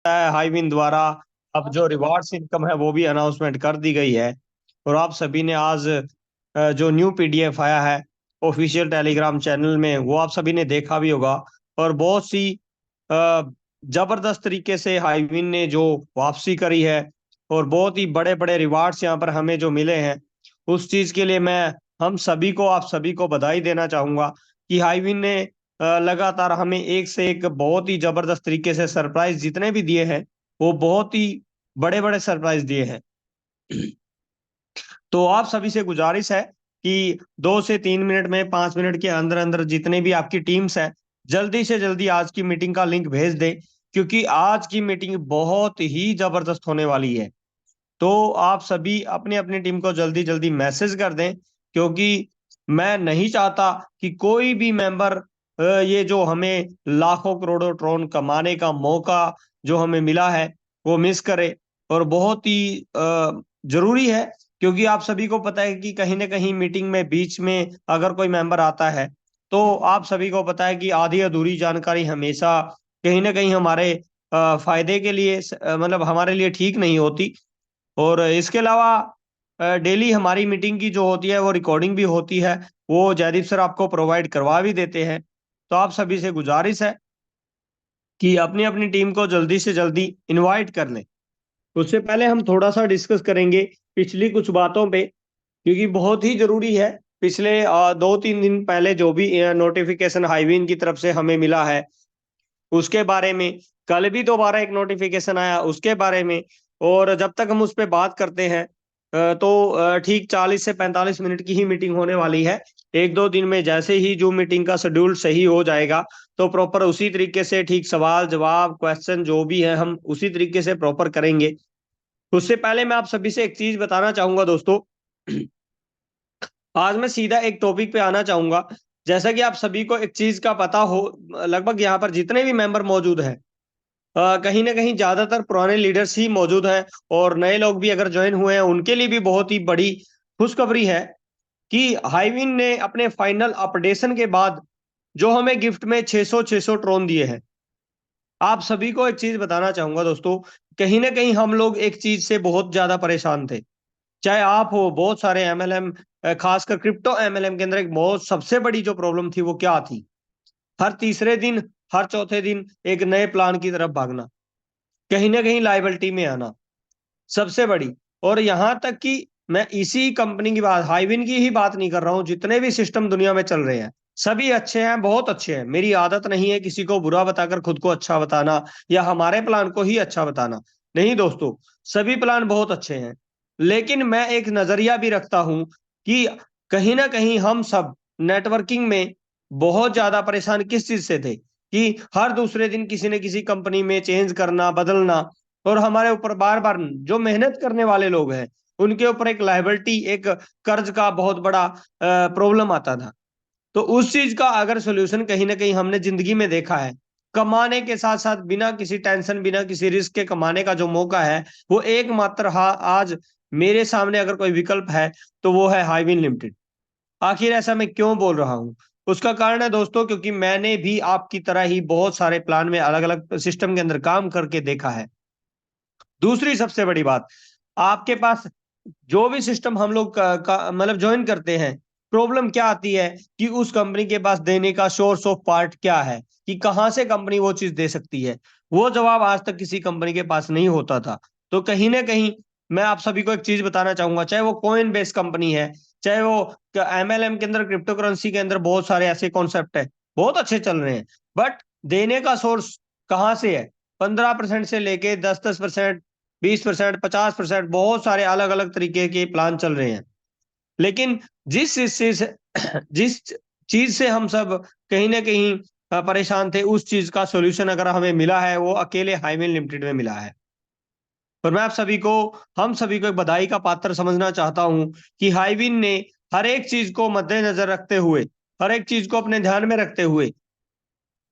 है हाईविन द्वारा अब जो रिवॉर्ड्स इनकम है वो भी अनाउंसमेंट कर दी गई है। और आप सभी ने आज जो न्यू पीडीएफ आया है ऑफिशियल टेलीग्राम चैनल में वो आप सभी ने देखा भी होगा। और बहुत सी अ, जबरदस्त तरीके से हाईविन ने जो वापसी करी है और बहुत ही बड़े बड़े रिवार्ड्स यहाँ पर हमें जो मिले हैं, उस चीज के लिए मैं हम सभी को आप सभी को बधाई देना चाहूंगा कि हाईविन ने लगातार हमें एक से एक बहुत ही जबरदस्त तरीके से सरप्राइज जितने भी दिए हैं वो बहुत ही बड़े बड़े सरप्राइज दिए हैं। तो आप सभी से गुजारिश है कि 2 से 3 मिनट में 5 मिनट के अंदर अंदर जितने भी आपकी टीम्स हैं जल्दी से जल्दी आज की मीटिंग का लिंक भेज दें, क्योंकि आज की मीटिंग बहुत ही जबरदस्त होने वाली है। तो आप सभी अपनी अपनी टीम को जल्दी जल्दी मैसेज कर दें, क्योंकि मैं नहीं चाहता कि कोई भी मेंबर ये जो हमें लाखों करोड़ों ट्रोन कमाने का मौका जो हमें मिला है वो मिस करे। और बहुत ही जरूरी है, क्योंकि आप सभी को पता है कि कहीं ना कहीं मीटिंग में बीच में अगर कोई मेंबर आता है तो आप सभी को पता है कि आधी अधूरी जानकारी हमेशा कहीं ना कहीं हमारे फायदे के लिए मतलब हमारे लिए ठीक नहीं होती। और इसके अलावा डेली हमारी मीटिंग की जो होती है वो रिकॉर्डिंग भी होती है, वो जयदीप सर आपको प्रोवाइड करवा भी देते हैं। तो आप सभी से गुजारिश है कि अपनी अपनी टीम को जल्दी से जल्दी इनवाइट कर लें। उससे पहले हम थोड़ा सा डिस्कस करेंगे पिछली कुछ बातों पे, क्योंकि बहुत ही जरूरी है। पिछले 2-3 दिन पहले जो भी नोटिफिकेशन हाईवीन की तरफ से हमें मिला है उसके बारे में, कल भी दोबारा एक नोटिफिकेशन आया उसके बारे में। और जब तक हम उस पर बात करते हैं तो ठीक 40 से 45 मिनट की ही मीटिंग होने वाली है। 1-2 दिन में जैसे ही जो मीटिंग का शेड्यूल सही हो जाएगा तो प्रॉपर उसी तरीके से ठीक सवाल जवाब क्वेश्चन जो भी है हम उसी तरीके से प्रॉपर करेंगे। उससे पहले मैं आप सभी से एक चीज बताना चाहूंगा दोस्तों। आज मैं सीधा एक टॉपिक पे आना चाहूंगा। जैसा कि आप सभी को एक चीज का पता हो, लगभग यहाँ पर जितने भी मेंबर मौजूद हैं कहीं ना कहीं ज्यादातर पुराने लीडर्स ही मौजूद हैं। और नए लोग भी अगर ज्वाइन हुए हैं उनके लिए भी बहुत ही बड़ी खुशखबरी है कि हाईविन ने अपने फाइनल अपडेशन के बाद जो हमें गिफ्ट में 600 ट्रोन दिए हैं। आप सभी को एक चीज बताना चाहूंगा दोस्तों, कहीं ना कहीं हम लोग एक चीज से बहुत ज्यादा परेशान थे। चाहे आप हो बहुत सारे एमएलएम, खासकर क्रिप्टो एमएलएम के अंदर एक बहुत सबसे बड़ी जो प्रॉब्लम थी वो क्या थी? हर तीसरे दिन, हर चौथे दिन एक नए प्लान की तरफ भागना, कहीं ना कहीं लाइबिलिटी में आना सबसे बड़ी। और यहां तक कि मैं इसी कंपनी की बात, हाईविन की ही बात नहीं कर रहा हूं, जितने भी सिस्टम दुनिया में चल रहे हैं सभी अच्छे हैं, बहुत अच्छे हैं। मेरी आदत नहीं है किसी को बुरा बताकर खुद को अच्छा बताना या हमारे प्लान को ही अच्छा बताना। नहीं दोस्तों, सभी प्लान बहुत अच्छे हैं। लेकिन मैं एक नजरिया भी रखता हूं कि कहीं ना कहीं हम सब नेटवर्किंग में बहुत ज्यादा परेशान किस चीज से थे कि हर दूसरे दिन किसी न किसी कंपनी में चेंज करना बदलना, और हमारे ऊपर बार बार जो मेहनत करने वाले लोग हैं उनके ऊपर एक लायबिलिटी, एक कर्ज का बहुत बड़ा प्रॉब्लम आता था। तो उस चीज का अगर सोल्यूशन कहीं ना कहीं हमने जिंदगी में देखा है, कमाने के साथ साथ बिना किसी टेंशन बिना किसी रिस्क के कमाने का जो मौका है वो एकमात्र आज मेरे सामने अगर कोई विकल्प है तो वो है हाईविन लिमिटेड। आखिर ऐसा मैं क्यों बोल रहा हूँ? उसका कारण है दोस्तों, क्योंकि मैंने भी आपकी तरह ही बहुत सारे प्लान में अलग अलग सिस्टम के अंदर काम करके देखा है। दूसरी सबसे बड़ी बात, आपके पास जो भी सिस्टम हम लोग मतलब ज्वाइन करते हैं, प्रॉब्लम क्या आती है कि उस कंपनी के पास देने का सोर्स ऑफ पार्ट क्या है, कि कहां से कंपनी वो चीज दे सकती है। वो जवाब आज तक किसी कंपनी के पास नहीं होता था। तो कहीं ना कहीं मैं आप सभी को एक चीज बताना चाहूंगा, चाहे वो कॉइन बेस्ड कंपनी है, चाहे वो एमएलएम के अंदर क्रिप्टो करेंसी के अंदर बहुत सारे ऐसे कॉन्सेप्ट है बहुत अच्छे चल रहे हैं, बट देने का सोर्स कहाँ से है? 15% से लेके 10-10%, 20%, 50%, बहुत सारे अलग अलग तरीके के प्लान चल रहे हैं। लेकिन जिस चीज जिस चीज से हम सब कहीं ना कहीं परेशान थे, उस चीज का सॉल्यूशन अगर हमें मिला है वो अकेले हाईवेन लिमिटेड में मिला है। और मैं आप सभी को, हम सभी को एक बधाई का पात्र समझना चाहता हूं कि हाईविन ने हर एक चीज को मद्देनजर रखते हुए, हर एक चीज को अपने ध्यान में रखते हुए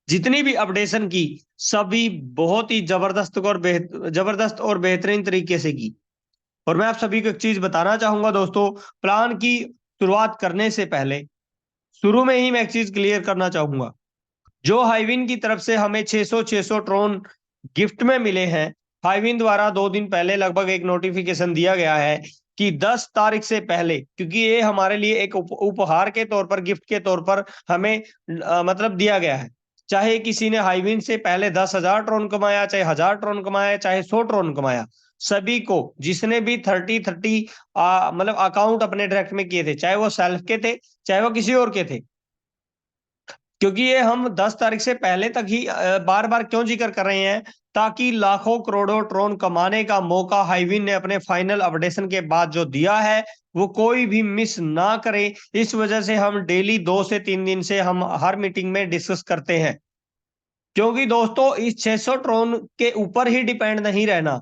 जितनी भी अपडेशन की, सभी बहुत ही जबरदस्त और बेहतरीन तरीके से की। और मैं आप सभी को एक चीज बताना चाहूंगा दोस्तों, प्लान की शुरुआत करने से पहले शुरू में ही मैं एक चीज क्लियर करना चाहूंगा। जो हाईविन की तरफ से हमें 600 ट्रोन गिफ्ट में मिले हैं, हाइविन द्वारा 2 दिन पहले लगभग एक नोटिफिकेशन दिया गया है कि 10 तारीख से पहले, क्योंकि ये हमारे लिए एक उपहार के तौर पर, गिफ्ट के तौर पर हमें मतलब दिया गया है। चाहे किसी ने हाइविन से पहले 10,000 ट्रोन कमाया, चाहे 1,000 ट्रोन कमाया, चाहे 100 ट्रोन कमाया, सभी को, जिसने भी 30-30 मतलब अकाउंट अपने डायरेक्ट में किए थे, चाहे वो सेल्फ के थे, चाहे वो किसी और के थे, क्योंकि ये हम 10 तारीख से पहले तक ही बार बार क्यों जिक्र कर रहे हैं, ताकि लाखों करोड़ों ट्रोन कमाने का मौका हाइविन ने अपने फाइनल अपडेशन के बाद जो दिया है वो कोई भी मिस ना करे। इस वजह से हम डेली 2 से 3 दिन से हम हर मीटिंग में डिस्कस करते हैं, क्योंकि दोस्तों इस 600 ट्रोन के ऊपर ही डिपेंड नहीं रहना।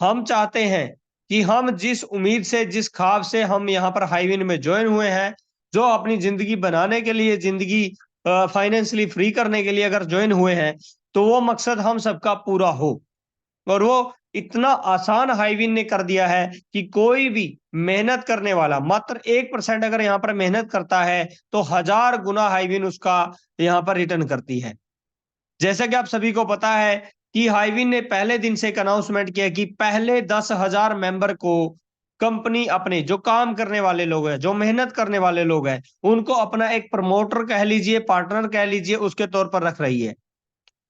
हम चाहते हैं कि हम जिस उम्मीद से, जिस ख्वाब से हम यहाँ पर हाइविन में ज्वाइन हुए हैं, जो अपनी जिंदगी बनाने के लिए, जिंदगी फाइनेंशियली फ्री करने के लिए अगर ज्वाइन हुए हैं, तो वो मकसद हम सबका पूरा हो। और वो इतना आसान हाइविन ने कर दिया है कि कोई भी मेहनत करने वाला मात्र 1% अगर यहाँ पर मेहनत करता है तो 1000 गुना हाइविन उसका यहाँ पर रिटर्न करती है। जैसा कि आप सभी को पता है कि हाइविन ने पहले दिन से एक अनाउंसमेंट किया कि पहले 10,000 मेंबर को कंपनी, अपने जो काम करने वाले लोग हैं, जो मेहनत करने वाले लोग हैं, उनको अपना एक प्रमोटर कह लीजिए, पार्टनर कह लीजिए, उसके तौर पर रख रही है।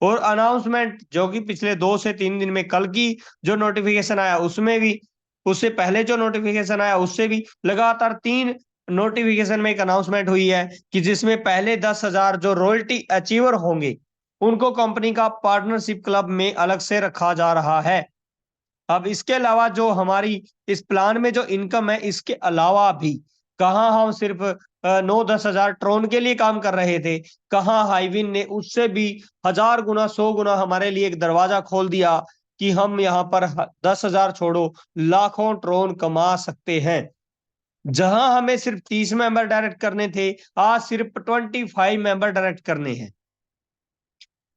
और अनाउंसमेंट जो कि पिछले 2 से 3 दिन में, कल की जो नोटिफिकेशन आया उसमें भी, उससे पहले जो नोटिफिकेशन आया उससे भी, लगातार 3 नोटिफिकेशन में एक अनाउंसमेंट हुई है कि जिसमें पहले 10,000 जो रॉयल्टी अचीवर होंगे उनको कंपनी का पार्टनरशिप क्लब में अलग से रखा जा रहा है। अब इसके अलावा जो हमारी इस प्लान में जो इनकम है, इसके अलावा भी कहाँ हम सिर्फ 9-10 हजार ट्रोन के लिए काम कर रहे थे, कहाँ हाइविन ने उससे भी 1000 गुना, 100 गुना हमारे लिए एक दरवाजा खोल दिया कि हम यहाँ पर 10,000 छोड़ो, लाखों ट्रोन कमा सकते हैं। जहां हमें सिर्फ 30 मेंबर डायरेक्ट करने थे, आज सिर्फ 25 मेंबर डायरेक्ट करने हैं।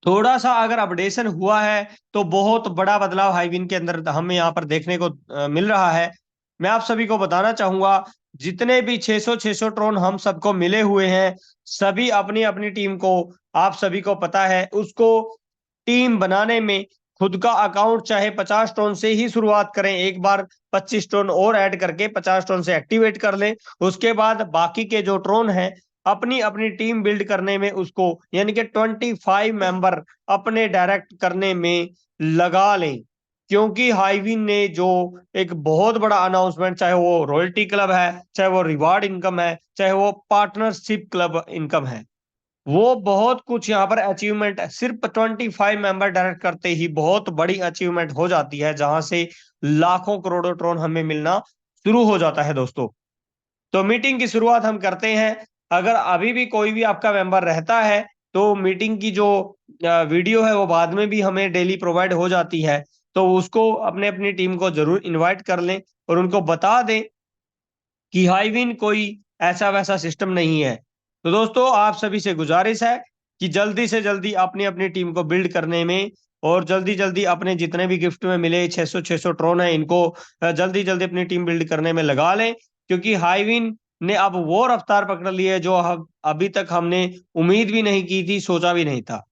थोड़ा सा अगर अपडेशन हुआ है तो बहुत बड़ा बदलाव हाइविन के अंदर हमें यहाँ पर देखने को मिल रहा है। मैं आप सभी को बताना चाहूंगा, जितने भी 600 ट्रोन हम सबको मिले हुए हैं, सभी अपनी अपनी टीम को, आप सभी को पता है, उसको टीम बनाने में खुद का अकाउंट चाहे 50 टोन से ही शुरुआत करें, एक बार 25 टोन और ऐड करके 50 टोन से एक्टिवेट कर लें। उसके बाद बाकी के जो ट्रोन हैं, अपनी अपनी टीम बिल्ड करने में उसको, यानी कि 25 मेंबर अपने डायरेक्ट करने में लगा लें। क्योंकि हाइविन ने जो एक बहुत बड़ा अनाउंसमेंट, चाहे वो रॉयल्टी क्लब है, चाहे वो रिवार्ड इनकम है, चाहे वो पार्टनरशिप क्लब इनकम है, वो बहुत कुछ यहाँ पर अचीवमेंट है। सिर्फ 25 मेंबर डायरेक्ट करते ही बहुत बड़ी अचीवमेंट हो जाती है, जहां से लाखों करोड़ों ट्रोन हमें मिलना शुरू हो जाता है दोस्तों। तो मीटिंग की शुरुआत हम करते हैं। अगर अभी भी कोई भी आपका मेंबर रहता है तो मीटिंग की जो वीडियो है वो बाद में भी हमें डेली प्रोवाइड हो जाती है, तो उसको अपने अपनी टीम को जरूर इनवाइट कर लें और उनको बता दें कि हाईविन कोई ऐसा वैसा सिस्टम नहीं है। तो दोस्तों आप सभी से गुजारिश है कि जल्दी से जल्दी अपनी अपनी टीम को बिल्ड करने में, और जल्दी जल्दी अपने जितने भी गिफ्ट में मिले 600 ट्रोन है, इनको जल्दी जल्दी अपनी टीम बिल्ड करने में लगा लें, क्योंकि हाईविन ने अब वो रफ्तार पकड़ ली है जो अभी तक हमने उम्मीद भी नहीं की थी, सोचा भी नहीं था।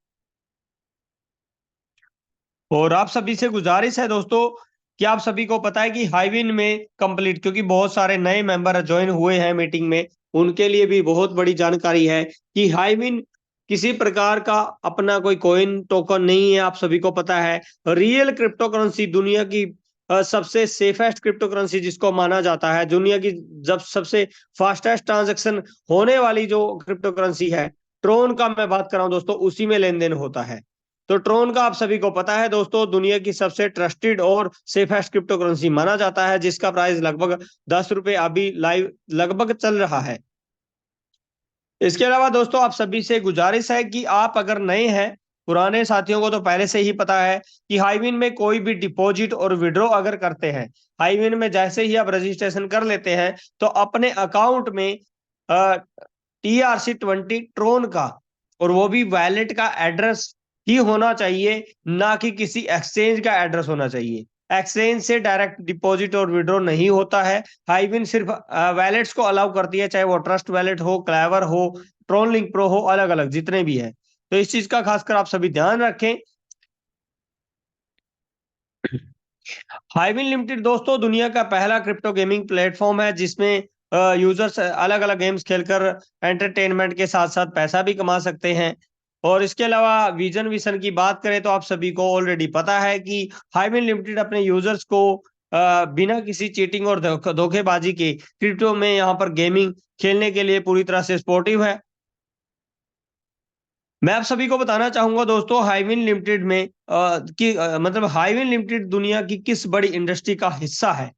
और आप सभी से गुजारिश है दोस्तों कि आप सभी को पता है कि हाईविन में कंप्लीट, क्योंकि बहुत सारे नए मेंबर ज्वाइन हुए हैं मीटिंग में, उनके लिए भी बहुत बड़ी जानकारी है कि हाईविन किसी प्रकार का अपना कोई कॉइन टोकन नहीं है। आप सभी को पता है रियल क्रिप्टो करेंसी, दुनिया की सबसे सेफेस्ट क्रिप्टो करेंसी जिसको माना जाता है, दुनिया की जब सबसे फास्टेस्ट ट्रांजेक्शन होने वाली जो क्रिप्टो करेंसी है, ट्रोन का मैं बात कर रहा हूं दोस्तों, उसी में लेन देन होता है। तो ट्रोन का आप सभी को पता है दोस्तों, दुनिया की सबसे ट्रस्टेड और सेफेस्ट क्रिप्टो करेंसी माना जाता है, जिसका प्राइस लगभग 10 रुपए अभी लाइव लगभग चल रहा है। इसके अलावा दोस्तों आप सभी से गुजारिश है कि आप अगर नए हैं, पुराने साथियों को तो पहले से ही पता है कि हाईविन में कोई भी डिपॉजिट और विड्रॉ अगर करते हैं, हाईविन में जैसे ही आप रजिस्ट्रेशन कर लेते हैं तो अपने अकाउंट में TRC20 ट्रोन का, और वो भी वैलेट का एड्रेस ही होना चाहिए, ना कि किसी एक्सचेंज का एड्रेस होना चाहिए। एक्सचेंज से डायरेक्ट डिपॉजिट और विड्रॉ नहीं होता है। हाईविन सिर्फ वैलेट्स को अलाउ करती है, चाहे वो ट्रस्ट वैलेट हो, क्लेवर हो, ट्रोन लिंक प्रो हो, अलग अलग जितने भी है। तो इस चीज का खासकर आप सभी ध्यान रखें। हाइविन लिमिटेड दोस्तों दुनिया का पहला क्रिप्टो गेमिंग प्लेटफॉर्म है जिसमें यूजर्स अलग अलग गेम्स खेलकर एंटरटेनमेंट के साथ साथ पैसा भी कमा सकते हैं। और इसके अलावा विजन विशन की बात करें तो आप सभी को ऑलरेडी पता है कि हाइविन लिमिटेड अपने यूजर्स को बिना किसी चीटिंग और धोखेबाजी के क्रिप्टो में यहाँ पर गेमिंग खेलने के लिए पूरी तरह से सपोर्टिव है। मैं आप सभी को बताना चाहूंगा दोस्तों हाइविन लिमिटेड में मतलब हाइविन लिमिटेड दुनिया की किस बड़ी इंडस्ट्री का हिस्सा है।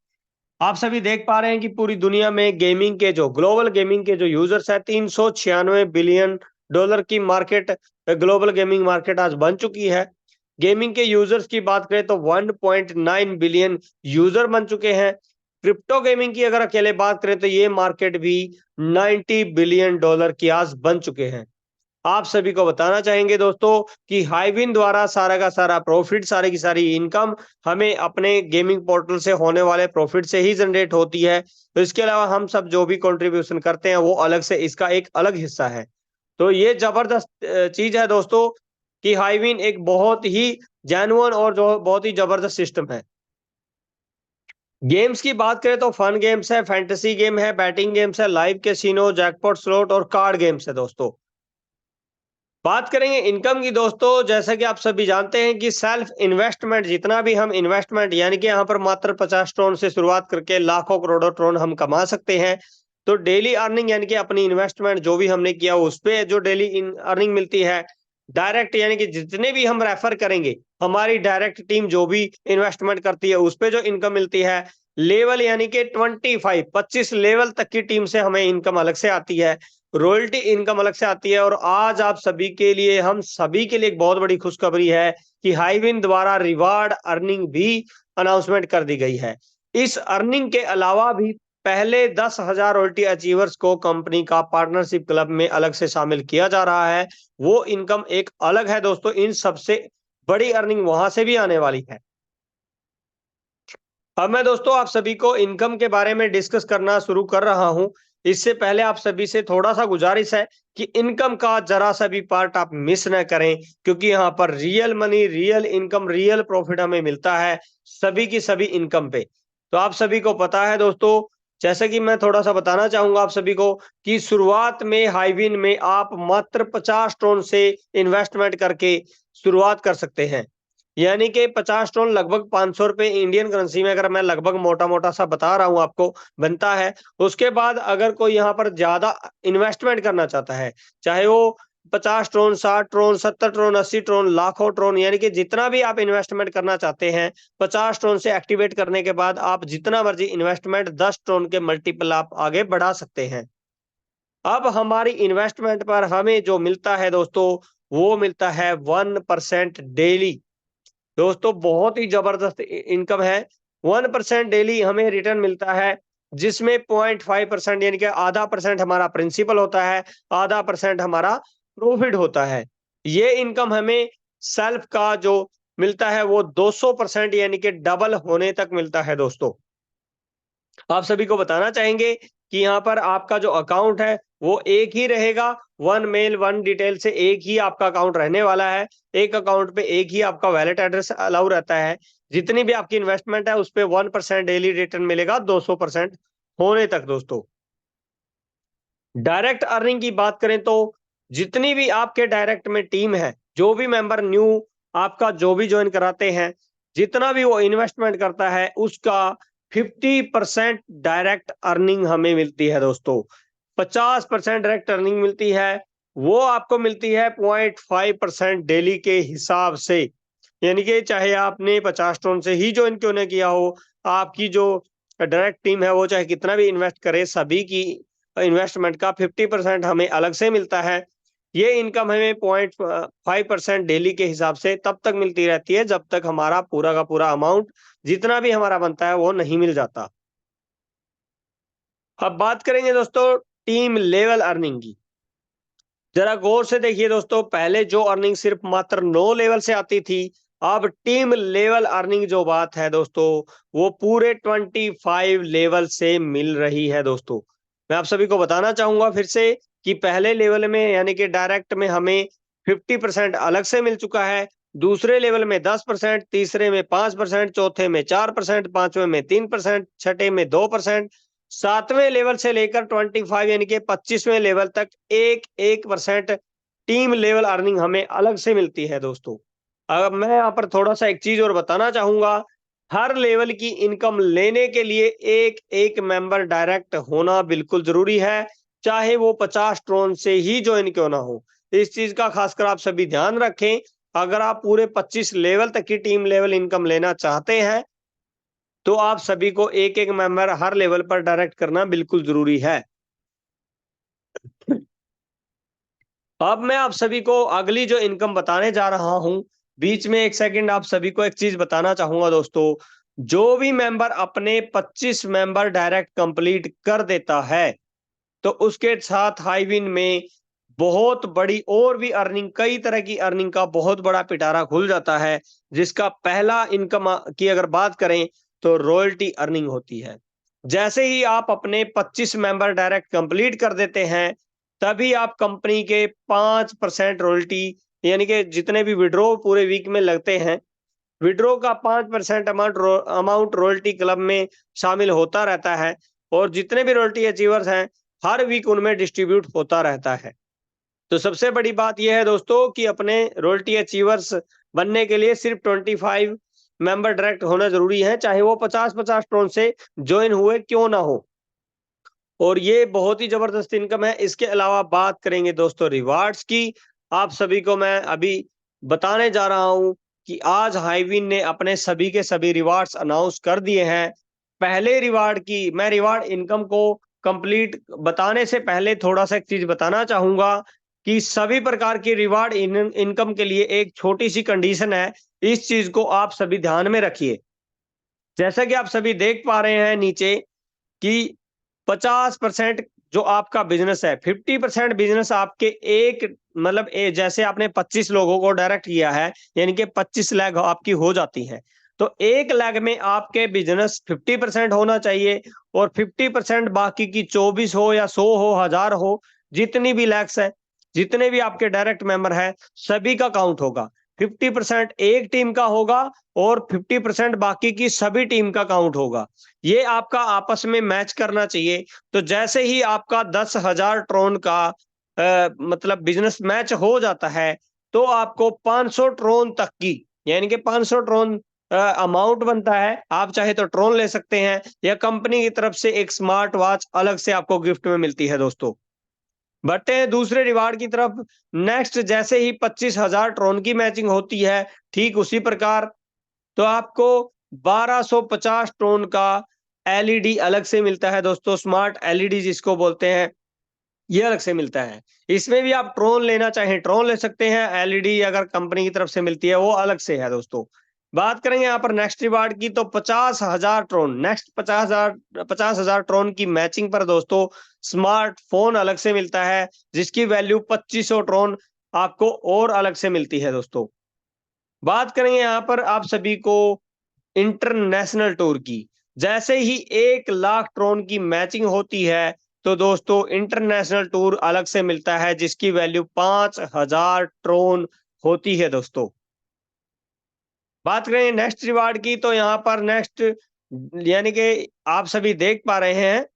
आप सभी देख पा रहे हैं कि पूरी दुनिया में गेमिंग के जो ग्लोबल गेमिंग के जो यूजर्स है 396 बिलियन डॉलर की मार्केट, ग्लोबल गेमिंग मार्केट आज बन चुकी है। गेमिंग के यूजर्स की बात करें तो 1.9 बिलियन यूजर बन चुके हैं। क्रिप्टो गेमिंग की अगर अकेले बात करें तो ये मार्केट भी 90 बिलियन डॉलर की आज बन चुके हैं। आप सभी को बताना चाहेंगे दोस्तों कि हाइविन द्वारा सारा का सारा प्रॉफिट, सारी की सारी इनकम हमें अपने गेमिंग पोर्टल से होने वाले प्रॉफिट से ही जनरेट होती है। तो इसके अलावा हम सब जो भी कंट्रीब्यूशन करते हैं वो अलग से इसका एक अलग हिस्सा है। तो ये जबरदस्त चीज है दोस्तों कि हाइविन एक बहुत ही जेन्युइन और जो बहुत ही जबरदस्त सिस्टम है। गेम्स की बात करें तो फन गेम्स है, फैंटेसी गेम है, बैटिंग गेम्स है, लाइव कैसीनो, जैकपॉट स्लॉट और कार्ड गेम्स है दोस्तों। बात करेंगे इनकम की दोस्तों, जैसा कि आप सभी जानते हैं कि सेल्फ इन्वेस्टमेंट जितना भी हम इन्वेस्टमेंट यानी कि यहाँ पर मात्र 50 टोन से शुरुआत करके लाखों करोड़ों टोन हम कमा सकते हैं। तो डेली अर्निंग यानी कि अपनी इन्वेस्टमेंट जो भी हमने किया उस पे जो डेली अर्निंग मिलती है। डायरेक्ट यानी कि जितने भी हम रेफर करेंगे, हमारी डायरेक्ट टीम जो भी इन्वेस्टमेंट करती है उस पे जो इनकम मिलती है। लेवल यानी कि 25 लेवल तक की टीम से हमें इनकम अलग से आती है। रॉयल्टी इनकम अलग से आती है। और आज आप सभी के लिए, हम सभी के लिए एक बहुत बड़ी खुशखबरी है कि हाइविन द्वारा रिवार्ड अर्निंग भी अनाउंसमेंट कर दी गई है। इस अर्निंग के अलावा भी पहले 10,000 रॉयल्टी अचीवर्स को कंपनी का पार्टनरशिप क्लब में अलग से शामिल किया जा रहा है। वो इनकम एक अलग है दोस्तों, इन सबसे बड़ी अर्निंग वहां से भी आने वाली है। अब मैं दोस्तों आप सभी को इनकम के बारे में डिस्कस करना शुरू कर रहा हूं। इससे पहले आप सभी से थोड़ा सा गुजारिश है कि इनकम का जरा सा भी पार्ट आप मिस न करें, क्योंकि यहाँ पर real money, real income, real profit हमें मिलता है सभी की सभी इनकम पे। तो आप सभी को पता है दोस्तों, जैसे कि मैं थोड़ा सा बताना चाहूंगा आप सभी को कि शुरुआत में हाइविन में आप मात्र 50 टोन से इन्वेस्टमेंट करके शुरुआत कर सकते हैं। यानी कि 50 टोन लगभग 500 रुपए इंडियन करेंसी में, अगर मैं लगभग मोटा मोटा सा बता रहा हूं आपको, बनता है। उसके बाद अगर कोई यहाँ पर ज्यादा इन्वेस्टमेंट करना चाहता है, चाहे वो 50 ट्रोन, 60 ट्रोन, 70 ट्रोन, 80 ट्रोन, लाखों ट्रोन, यानी कि जितना भी आप इन्वेस्टमेंट करना चाहते हैं, 50 ट्रोन से एक्टिवेट करने के बाद आप जितना मर्जी इन्वेस्टमेंट 10 ट्रोन के मल्टीपल आप आगे बढ़ा सकते हैं। अब हमारी इन्वेस्टमेंट पर हमें जो मिलता है दोस्तों, वो मिलता है 1% डेली। दोस्तों बहुत ही जबरदस्त इनकम है। 1% डेली हमें रिटर्न मिलता है, जिसमें 0.5% यानी कि आधा परसेंट हमारा प्रिंसिपल होता है, आधा परसेंट हमारा प्रॉफिट होता है। ये इनकम हमें सेल्फ का जो मिलता है वो 200% यानी कि डबल होने तक मिलता है दोस्तों। आप सभी को बताना चाहेंगे कि यहाँ पर आपका जो अकाउंट है वो एक ही रहेगा। वन मेल वन डिटेल से एक ही आपका अकाउंट रहने वाला है। एक अकाउंट पे एक ही आपका वैलेट एड्रेस अलाउ रहता है। जितनी भी आपकी इन्वेस्टमेंट है उस पे 1% डेली रिटर्न मिलेगा 200% होने तक दोस्तों। डायरेक्ट अर्निंग की बात करें तो जितनी भी आपके डायरेक्ट में टीम है, जो भी मेंबर न्यू आपका जो भी ज्वाइन कराते हैं, जितना भी वो इन्वेस्टमेंट करता है उसका 50% डायरेक्ट अर्निंग हमें मिलती है दोस्तों। 50% डायरेक्ट अर्निंग मिलती है, वो आपको मिलती है 0.5% डेली के हिसाब से। यानी कि चाहे आपने 50 टोन से ही ज्वाइन क्यों ना किया हो, आपकी जो डायरेक्ट टीम है वो चाहे कितना भी इन्वेस्ट करे, सभी की इन्वेस्टमेंट का 50% हमें अलग से मिलता है। ये इनकम हमें 0.5% डेली के हिसाब से तब तक मिलती रहती है जब तक हमारा पूरा का पूरा अमाउंट जितना भी हमारा बनता है वो नहीं मिल जाता। अब बात करेंगे दोस्तों टीम लेवल अर्निंग की। जरा गौर से देखिए दोस्तों, पहले जो अर्निंग सिर्फ मात्र 9 लेवल से आती थी, अब टीम लेवल अर्निंग जो बात है दोस्तों, वो पूरे 25 लेवल से मिल रही है दोस्तों। मैं आप सभी को बताना चाहूंगा फिर से कि पहले लेवल में यानी कि डायरेक्ट में हमें 50% अलग से मिल चुका है। दूसरे लेवल में 10%, तीसरे में 5%, चौथे में 4%, पांचवें में 3%, छठे में 2%, सातवें लेवल से लेकर 25 यानी कि 25वें लेवल तक 1% टीम लेवल अर्निंग हमें अलग से मिलती है दोस्तों। अब मैं यहाँ पर थोड़ा सा एक चीज और बताना चाहूंगा, हर लेवल की इनकम लेने के लिए एक एक मेंबर डायरेक्ट होना बिल्कुल जरूरी है, चाहे वो 50 ट्रोन से ही ज्वाइन क्यों ना हो। इस चीज का खासकर आप सभी ध्यान रखें। अगर आप पूरे 25 लेवल तक की टीम लेवल इनकम लेना चाहते हैं तो आप सभी को एक एक मेंबर हर लेवल पर डायरेक्ट करना बिल्कुल जरूरी है। अब मैं आप सभी को अगली जो इनकम बताने जा रहा हूं, बीच में एक सेकंड आप सभी को एक चीज बताना चाहूंगा दोस्तों। जो भी मेंबर अपने 25 मेंबर डायरेक्ट कंप्लीट कर देता है तो उसके साथ हाईविन में बहुत बड़ी और भी अर्निंग, कई तरह की अर्निंग का बहुत बड़ा पिटारा खुल जाता है, जिसका पहला इनकम की अगर बात करें तो रॉयल्टी अर्निंग होती है। जैसे ही आप अपने 25 मेंबर डायरेक्ट कंप्लीट कर देते हैं, तभी आप कंपनी के 5% रॉयल्टी, यानी कि जितने भी विड्रॉ पूरे वीक में लगते हैं, विड्रॉ का 5% अमाउंट रॉयल्टी क्लब में शामिल होता रहता है, और जितने भी रॉयल्टी अचीवर्स हैं हर वीक उनमें डिस्ट्रीब्यूट होता रहता है। तो सबसे बड़ी बात यह है दोस्तों कि अपने रॉयल्टी अचीवर्स बनने के लिए सिर्फ 25 मेंबर डायरेक्ट होना जरूरी है, चाहे वो 50-50 टोन से ज्वाइन हुए क्यों ना हो। और ये बहुत ही जबरदस्त इनकम है। इसके अलावा बात करेंगे दोस्तों रिवार्ड्स की। आप सभी को मैं अभी बताने जा रहा हूं कि आज हाईविन ने अपने सभी के सभी रिवार्ड्स अनाउंस कर दिए हैं। पहले रिवार्ड की, मैं रिवार्ड इनकम को कंप्लीट बताने से पहले थोड़ा सा एक चीज बताना चाहूंगा कि सभी प्रकार की रिवार्ड इनकम के लिए एक छोटी सी कंडीशन है। इस चीज को आप सभी ध्यान में रखिए। जैसा कि आप सभी देख पा रहे हैं नीचे कि 50% जो आपका बिजनेस है, 50% बिजनेस आपके एक, मतलब जैसे आपने 25 लोगों को डायरेक्ट किया है, यानी कि 25 लाख आपकी हो जाती है। तो 1 लाख में आपके बिजनेस 50% होना चाहिए, और 50% बाकी की 24 हो या 100 हो, 1000 हो, जितनी भी लैक्स है, जितने भी आपके डायरेक्ट मेंबर हैं, सभी का काउंट होगा। 50% एक टीम का होगा और 50% बाकी की सभी टीम का काउंट होगा। ये आपका आपस में मैच करना चाहिए। तो जैसे ही आपका 10,000 ट्रोन का मतलब बिजनेस मैच हो जाता है, तो आपको 500 ट्रोन तक की, यानी कि 500 ट्रोन अमाउंट बनता है। आप चाहे तो ट्रोन ले सकते हैं, या कंपनी की तरफ से एक स्मार्ट वॉच अलग से आपको गिफ्ट में मिलती है दोस्तों। बढ़ते हैं दूसरे रिवार्ड की तरफ। नेक्स्ट, जैसे ही 25,000 ट्रोन की मैचिंग होती है, ठीक उसी प्रकार तो आपको 1250 टोन का एलईडी अलग से मिलता है दोस्तों। स्मार्ट एलईडी जिसको बोलते हैं, ये अलग से मिलता है। इसमें भी आप ट्रोन लेना चाहें ट्रोन ले सकते हैं, एलईडी अगर कंपनी की तरफ से मिलती है वो अलग से है दोस्तों। बात करेंगे यहाँ पर नेक्स्ट रिवार्ड की, तो 50,000 ट्रोन, नेक्स्ट 50,000 ट्रोन की मैचिंग पर दोस्तों स्मार्टफोन अलग से मिलता है, जिसकी वैल्यू 2500 ट्रोन आपको और अलग से मिलती है दोस्तों। बात करेंगे यहाँ पर आप सभी को इंटरनेशनल टूर की। जैसे ही 1 लाख ट्रोन की मैचिंग होती है, तो दोस्तों इंटरनेशनल टूर अलग से मिलता है, जिसकी वैल्यू 5,000 ट्रोन होती है दोस्तों। बात करें नेक्स्ट रिवार्ड की, तो यहाँ पर नेक्स्ट, यानी कि आप सभी देख पा रहे हैं,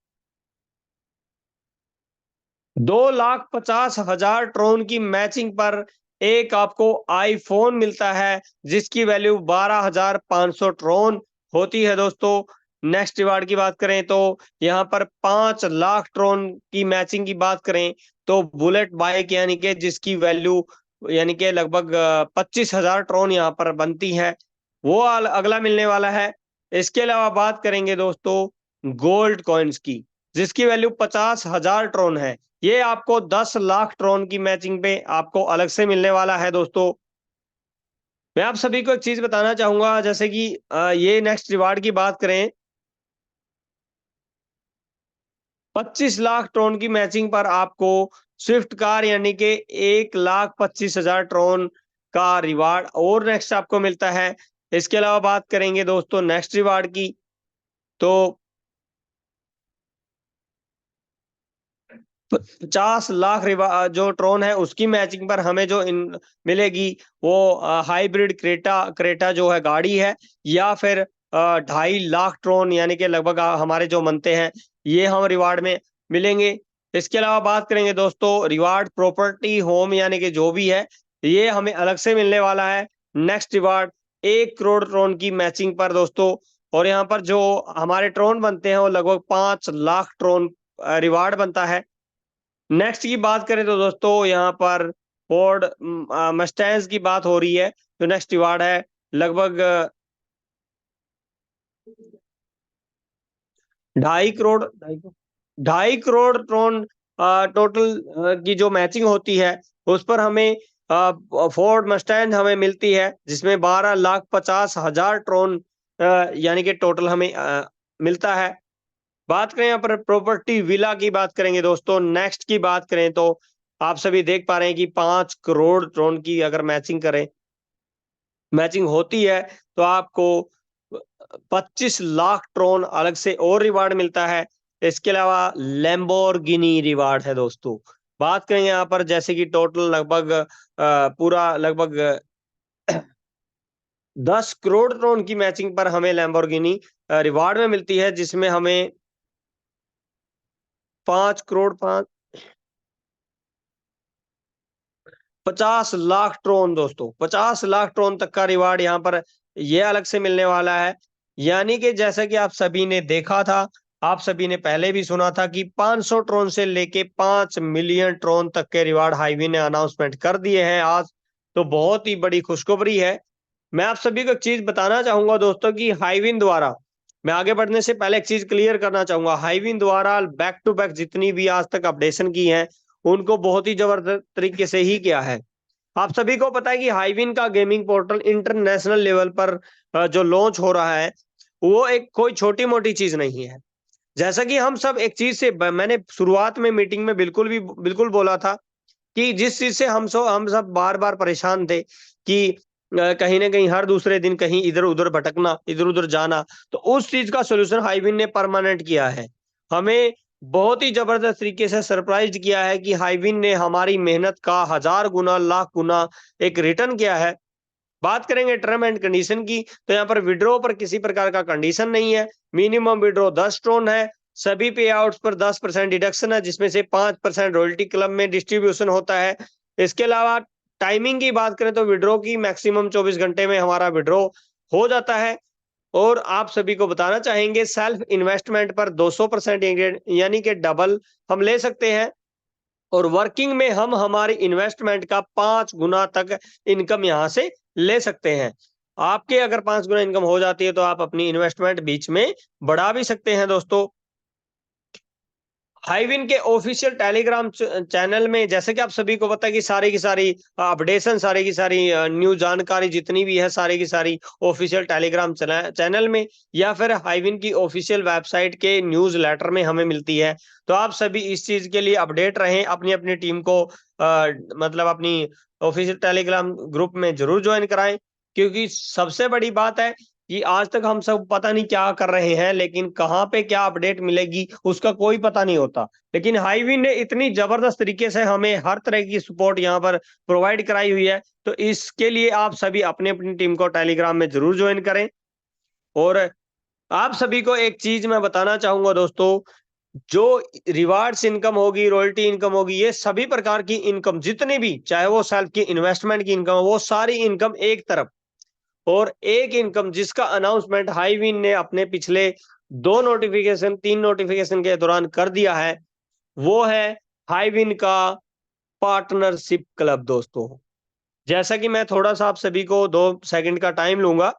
2,50,000 ट्रोन की मैचिंग पर एक आपको आईफोन मिलता है, जिसकी वैल्यू 12,500 ट्रोन होती है दोस्तों। नेक्स्ट रिवार्ड की बात करें तो यहाँ पर 5 लाख ट्रोन की मैचिंग की बात करें तो बुलेट बाइक, यानी कि जिसकी वैल्यू, यानी कि लगभग 25,000 ट्रोन यहाँ पर बनती है, वो अगला मिलने वाला है। इसके अलावा बात करेंगे दोस्तों गोल्ड कॉइन्स की, जिसकी वैल्यू 50,000 ट्रोन है। ये आपको 10 लाख ट्रोन की मैचिंग पे आपको अलग से मिलने वाला है दोस्तों। मैं आप सभी को एक चीज बताना चाहूंगा, जैसे कि ये नेक्स्ट रिवार्ड की बात करें, 25 लाख ट्रोन की मैचिंग पर आपको स्विफ्ट कार, यानी कि 1,25,000 ट्रोन का रिवार्ड और नेक्स्ट आपको मिलता है। इसके अलावा बात करेंगे दोस्तों नेक्स्ट रिवार्ड की, तो 50 लाख जो ट्रोन है उसकी मैचिंग पर हमें जो मिलेगी वो हाइब्रिड क्रेटा जो है गाड़ी है, या फिर 2.5 लाख ट्रोन यानी कि लगभग हमारे जो मनते हैं ये हम रिवार्ड में मिलेंगे। इसके अलावा बात करेंगे दोस्तों रिवार्ड प्रॉपर्टी होम यानी कि जो भी है ये हमें अलग से मिलने वाला है। नेक्स्ट रिवार्ड 1 करोड़ ट्रोन की मैचिंग पर दोस्तों, और यहाँ पर जो हमारे ट्रोन बनते हैं वो लगभग 5 लाख ट्रोन रिवार्ड बनता है। नेक्स्ट की बात करें तो दोस्तों यहाँ पर फोर्ड मस्टैंग्स की बात हो रही है। जो नेक्स्ट रिवार्ड है लगभग 2.5 करोड़ 2.5 करोड़ ट्रोन टोटल की जो मैचिंग होती है उस पर हमें फोर्ड मस्टैंग हमें मिलती है, जिसमें 12,50,000 ट्रोन यानी कि टोटल हमें मिलता है। बात करें यहाँ पर प्रॉपर्टी विला की बात करेंगे दोस्तों। नेक्स्ट की बात करें तो आप सभी देख पा रहे हैं कि 5 करोड़ ट्रोन की अगर मैचिंग होती है तो आपको 25 लाख ट्रोन अलग से और रिवार्ड मिलता है। इसके अलावा लैम्बोर्गिनी रिवार्ड है दोस्तों। बात करें यहाँ पर जैसे कि टोटल लगभग पूरा लगभग 10 करोड़ ट्रोन की मैचिंग पर हमें लैम्बोर्गिनी रिवार्ड में मिलती है, जिसमें हमें 5 करोड़ 50 लाख ट्रोन दोस्तों, 50 लाख ट्रोन तक का रिवार्ड यहाँ पर ये अलग से मिलने वाला है। यानी कि जैसा कि आप सभी ने देखा था, आप सभी ने पहले भी सुना था कि 500 ट्रोन से लेके 5 मिलियन ट्रोन तक के रिवार्ड हाईवे ने अनाउंसमेंट कर दिए हैं आज। तो बहुत ही बड़ी खुशखबरी है। मैं आप सभी को एक चीज बताना चाहूंगा दोस्तों कि हाईविन द्वारा, मैं आगे बढ़ने से पहले एक चीज क्लियर करना चाहूंगा, हाईविन द्वारा बैक टू बैक जितनी भी आज तक अपडेशन की है उनको बहुत ही जबरदस्त तरीके से ही किया है। आप सभी को पता है कि हाईविन का गेमिंग पोर्टल इंटरनेशनल लेवल पर जो लॉन्च हो रहा है वो एक कोई छोटी मोटी चीज नहीं है। जैसा कि हम सब एक चीज से मैंने शुरुआत में मीटिंग में बिल्कुल बोला था कि जिस चीज से हम सब बार बार परेशान थे कि कहीं ना कहीं हर दूसरे दिन कहीं इधर उधर भटकना, इधर उधर जाना, तो उस चीज का सोल्यूशन हाईविन ने परमानेंट किया है। हमें बहुत ही जबरदस्त तरीके से सरप्राइज किया है कि हाईविन ने हमारी मेहनत का 1000 गुना लाख गुना एक रिटर्न किया है। बात करेंगे टर्म एंड कंडीशन की तो यहाँ पर विड्रॉ पर किसी प्रकार का कंडीशन नहीं है। मिनिमम विड्रॉ 10 ट्रोन है। सभी पे आउट्स पर 10% डिडक्शन है, जिसमें से 5% रॉयल्टी क्लब में डिस्ट्रीब्यूशन होता है। इसके अलावा टाइमिंग की बात करें तो विड्रॉ की मैक्सिमम 24 घंटे में हमारा विड्रॉ हो जाता है। और आप सभी को बताना चाहेंगे सेल्फ इन्वेस्टमेंट पर 200% यानी कि डबल हम ले सकते हैं। और वर्किंग में हम हमारी इन्वेस्टमेंट का 5 गुना तक इनकम यहां से ले सकते हैं। आपके अगर 5 गुना इनकम हो जाती है तो आप अपनी इन्वेस्टमेंट बीच में बढ़ा भी सकते हैं दोस्तों। हाईविन के ऑफिशियल टेलीग्राम चैनल में जैसे कि आप सभी को पता है कि सारी की सारी अपडेशन, सारी की सारी न्यू जानकारी जितनी भी है सारी की सारी ऑफिशियल टेलीग्राम चैनल में या फिर हाईविन की ऑफिशियल वेबसाइट के न्यूज लेटर में हमें मिलती है। तो आप सभी इस चीज के लिए अपडेट रहें, अपनी अपनी टीम को मतलब अपनी ऑफिशियल टेलीग्राम ग्रुप में जरूर ज्वाइन कराएं, क्योंकि सबसे बड़ी बात है कि आज तक हम सब पता नहीं क्या कर रहे हैं, लेकिन कहाँ पे क्या अपडेट मिलेगी उसका कोई पता नहीं होता। लेकिन हाईविन ने इतनी जबरदस्त तरीके से हमें हर तरह की सपोर्ट यहाँ पर प्रोवाइड कराई हुई है। तो इसके लिए आप सभी अपनी अपनी टीम को टेलीग्राम में जरूर ज्वाइन करें। और आप सभी को एक चीज मैं बताना चाहूंगा दोस्तों, जो रिवार्ड्स इनकम होगी, रॉयल्टी इनकम होगी, ये सभी प्रकार की इनकम जितनी भी, चाहे वो सेल्फ की इन्वेस्टमेंट की इनकम हो, वो सारी इनकम एक तरफ, और एक इनकम जिसका अनाउंसमेंट हाईविन ने अपने पिछले 2 नोटिफिकेशन 3 नोटिफिकेशन के दौरान कर दिया है, वो है हाईविन का पार्टनरशिप क्लब दोस्तों। जैसा कि मैं थोड़ा सा आप सभी को 2 सेकंड का टाइम लूंगा।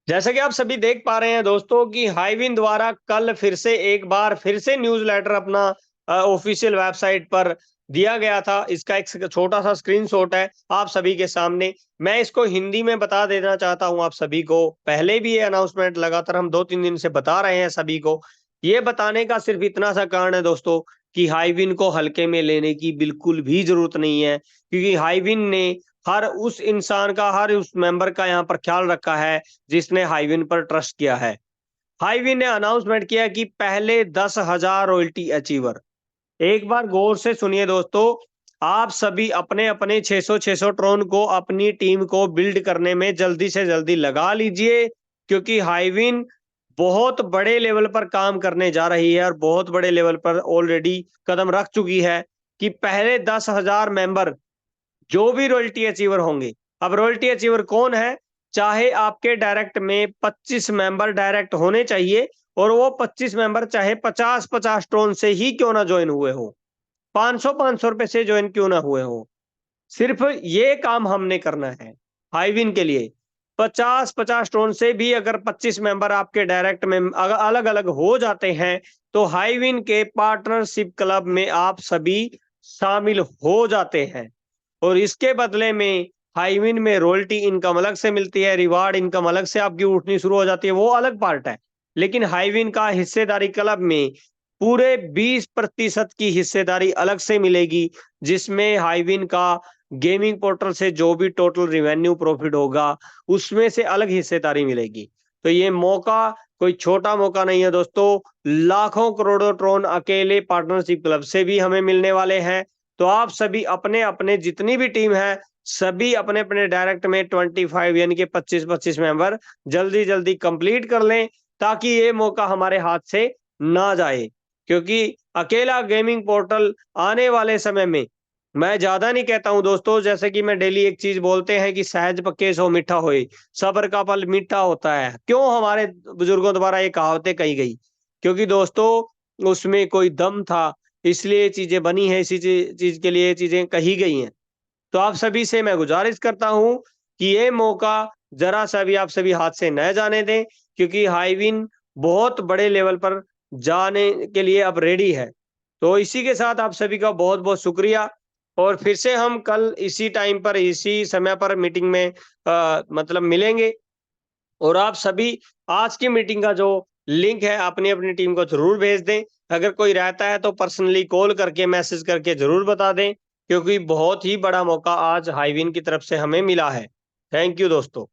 जैसा कि आप सभी देख पा रहे हैं दोस्तों कि हाईविन द्वारा कल फिर से एक बार फिर से न्यूज लेटर अपना ऑफिशियल वेबसाइट पर दिया गया था। इसका एक छोटा सा स्क्रीनशॉट है आप सभी के सामने। मैं इसको हिंदी में बता देना चाहता हूं आप सभी को। पहले भी ये अनाउंसमेंट लगातार हम 2-3 दिन से बता रहे हैं सभी को। ये बताने का सिर्फ इतना सा कारण है दोस्तों कि हाईविन को हल्के में लेने की बिल्कुल भी जरूरत नहीं है, क्योंकि हाईविन ने हर उस इंसान का, हर उस मेंबर का यहाँ पर ख्याल रखा है जिसने हाईविन पर ट्रस्ट किया है। हाईविन ने अनाउंसमेंट किया कि पहले 10,000 रॉयल्टी अचीवर, एक बार गौर से सुनिए दोस्तों, आप सभी अपने अपने 600 ट्रोन को अपनी टीम को बिल्ड करने में जल्दी से जल्दी लगा लीजिए, क्योंकि हाईविन बहुत बड़े लेवल पर काम करने जा रही है और बहुत बड़े लेवल पर ऑलरेडी कदम रख चुकी है कि पहले 10,000 मेंबर जो भी रॉयल्टी अचीवर होंगे। अब रॉयल्टी अचीवर कौन है? चाहे आपके डायरेक्ट में 25 मेंबर डायरेक्ट होने चाहिए, और वो 25 मेंबर चाहे 50-50 ट्रोन से ही क्यों ना ज्वाइन हुए हो, 500-500 रुपए से ज्वाइन क्यों ना हुए हो, सिर्फ ये काम हमने करना है हाईविन के लिए। 50-50 टोन से भी अगर 25 मेंबर आपके डायरेक्ट में अलग अलग हो जाते हैं, तो हाईविन के पार्टनरशिप क्लब में आप सभी शामिल हो जाते हैं, और इसके बदले में हाईविन में रॉयल्टी इनकम अलग से मिलती है, रिवार्ड इनकम अलग से आपकी उठनी शुरू हो जाती है, वो अलग पार्ट है। लेकिन हाईविन का हिस्सेदारी क्लब में पूरे 20% की हिस्सेदारी अलग से मिलेगी, जिसमें हाईविन का गेमिंग पोर्टल से जो भी टोटल रिवेन्यू प्रॉफिट होगा उसमें से अलग हिस्सेदारी मिलेगी। तो ये मौका कोई छोटा मौका नहीं है दोस्तों, लाखों करोड़ों ट्रोन अकेले पार्टनरशिप क्लब से भी हमें मिलने वाले हैं। तो आप सभी अपने अपने जितनी भी टीम है, सभी अपने अपने डायरेक्ट में 25 यानी कि 25-25 मेंबर जल्दी जल्दी कंप्लीट कर लें, ताकि ये मौका हमारे हाथ से ना जाए। क्योंकि अकेला गेमिंग पोर्टल आने वाले समय में, मैं ज्यादा नहीं कहता हूं दोस्तों, जैसे कि मैं डेली एक चीज बोलते हैं कि सहज पक्के सो मीठा होए, सब्र का फल मीठा होता है। क्यों हमारे बुजुर्गों द्वारा ये कहावतें कही गई? क्योंकि दोस्तों उसमें कोई दम था, इसलिए चीजें बनी है, इसी चीज के लिए चीजें कही गई हैं। तो आप सभी से मैं गुजारिश करता हूं कि ये मौका जरा सा भी आप सभी हाथ से न जाने दें, क्योंकि हाईविन बहुत बड़े लेवल पर जाने के लिए अब रेडी है। तो इसी के साथ आप सभी का बहुत बहुत शुक्रिया, और फिर से हम कल इसी टाइम पर इसी समय पर मीटिंग में मतलब मिलेंगे। और आप सभी आज की मीटिंग का जो लिंक है अपनी अपनी टीम को जरूर भेज दें। अगर कोई रहता है तो पर्सनली कॉल करके मैसेज करके जरूर बता दें, क्योंकि बहुत ही बड़ा मौका आज हाईविन की तरफ से हमें मिला है। थैंक यू दोस्तों।